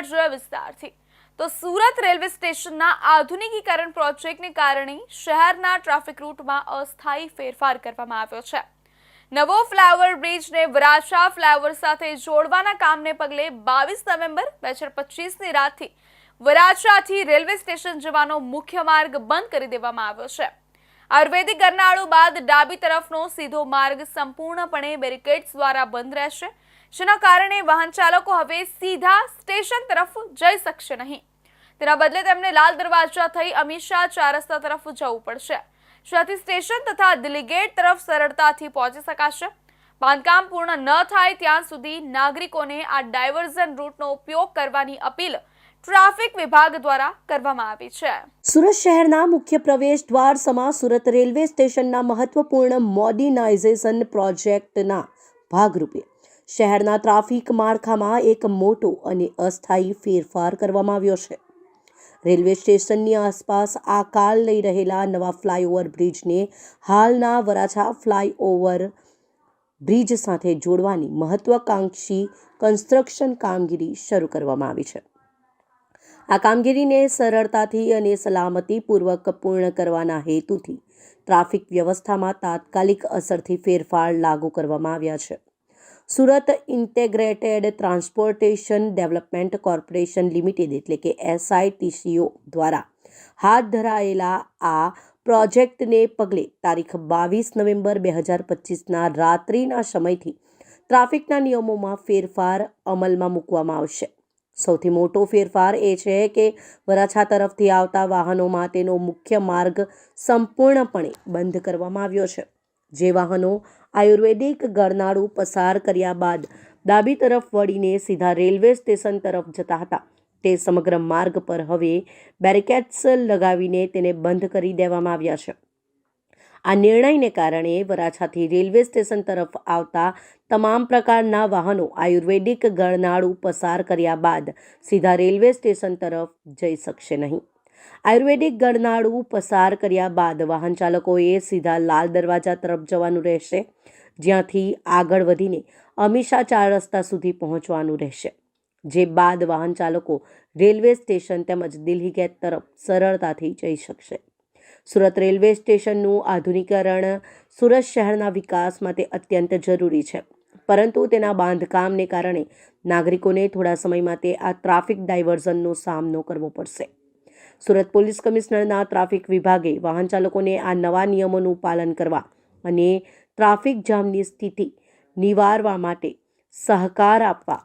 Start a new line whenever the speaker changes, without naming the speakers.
વલસાડ જેવા વિસ્તારથી તો સુરત રેલવે સ્ટેશનના આધુનિકીકરણ પ્રોજેક્ટને કારણે શહેરના ટ્રાફિક રૂટમાં અસ્થાયી ફેરફાર કરવામાં આવ્યો છે। નવો ફ્લાયઓવર બ્રિજને વરાછા ફ્લાયઓવર સાથે જોડવાના કામને પગલે 22 નવેમ્બર 2025ની રાતથી વરાછાથી રેલવે સ્ટેશન જવાનો મુખ્ય માર્ગ બંધ કરી દેવામાં આવ્યો છે। આયુર્વેદિક ગરનાળું બાદ ડાબી તરફનો સીધો માર્ગ સંપૂર્ણપણે બેરિકેડ્સ દ્વારા બંધ રહેશે, જેના કારણે વાહન ચાલકો હવે સીધા સ્ટેશન તરફ જઈ શકશે નહીં। તેના બદલે તેમને લાલ દરવાજા થઈ અમીષા 4 રસ્તા તરફ જવું પડશે, જ્યાંથી સ્ટેશન તથા દિલ્હી ગેટ તરફ સરળતાથી પહોંચી શકાશે। બાંધકામ પૂર્ણ ન થાય ત્યાં સુધી નાગરિકોને આ ડાયવર્ઝન રૂટનો ઉપયોગ કરવાની અપીલ ટ્રાફિક વિભાગ દ્વારા કરવામાં આવી છે।
સુરત શહેરના મુખ્ય પ્રવેશ દ્વાર સમા સુરત રેલવે સ્ટેશનના મહત્વપૂર્ણ મોડર્નાઇઝેશન પ્રોજેક્ટના ભાગરૂપે શહેરના ટ્રાફિક માળખામાં એક મોટો અને અસ્થાયી ફેરફાર કરવામાં આવ્યો છે। રેલવે સ્ટેશનની આસપાસ આકાર લઈ રહેલા નવા ફ્લાયઓવર બ્રિજને હાલના વરાછા ફ્લાયઓવર બ્રિજ સાથે જોડવાની મહત્વાકાંક્ષી કન્સ્ટ્રક્શન કામગીરી શરૂ કરવામાં આવી છે। આ કામગીરીને સરળતાથી અને સલામતીપૂર્વક પૂર્ણ કરવાના હેતુથી ટ્રાફિક વ્યવસ્થામાં તાત્કાલિક અસરથી ફેરફાર લાગુ કરવામાં આવ્યા છે। Surat integrated transportation development corporation limited એટલે કે SITCO દ્વારા હાથ ધરાયેલા આ પ્રોજેક્ટને પગલે તારીખ 22 નવેમ્બર 2025ના રાત્રિના સમયથી ટ્રાફિકના નિયમોમાં ફેરફાર અમલમાં મૂકવામાં આવશે। સૌથી મોટો ફેરફાર એ છે કે વરાછા તરફથી આવતા વાહનો માટેનો મુખ્ય માર્ગ સંપૂર્ણપણે બંધ કરવામાં આવ્યો છે। જે વાહનો આયુર્વેદિક ગરનાળું પસાર કર્યા બાદ ડાબી તરફ વળીને સીધા રેલવે સ્ટેશન તરફ જતા હતા, તે સમગ્ર માર્ગ પર હવે બેરિકેડ્સ લગાવીને તેને બંધ કરી દેવામાં આવ્યા છે। આ નિર્ણયને કારણે વરાછાથી રેલવે સ્ટેશન તરફ આવતા તમામ પ્રકારના વાહનો આયુર્વેદિક ગરનાળું પસાર કર્યા બાદ સીધા રેલવે સ્ટેશન તરફ જઈ શકશે નહીં। આયુર્વેદિક ગરનાળું પસાર કર્યા બાદ વાહન ચાલકોએ સીધા લાલ દરવાજા તરફ જવાનું રહેશે, જ્યાંથી આગળ વધીને અમીષા 4 રસ્તા સુધી પહોંચવાનું રહેશે। જે બાદ વાહન ચાલકો રેલવે સ્ટેશન તેમજ દિલ્હી ગેટ તરફ સરળતાથી જઈ શકશે। સુરત રેલવે સ્ટેશનનું આધુનિકીકરણ સુરત શહેરના વિકાસ માટે અત્યંત જરૂરી છે, પરંતુ તેના બાંધકામને કારણે નાગરિકોને થોડા સમય માટે આ ટ્રાફિક ડાયવર્ઝનનો સામનો કરવો પડશે। સુરત પોલીસ કમિશનરના ટ્રાફિક વિભાગે વાહન ચાલકોને આ નવા નિયમોનું પાલન કરવા અને ટ્રાફિક જામની સ્થિતિ નિવારવા માટે સહકાર આપવા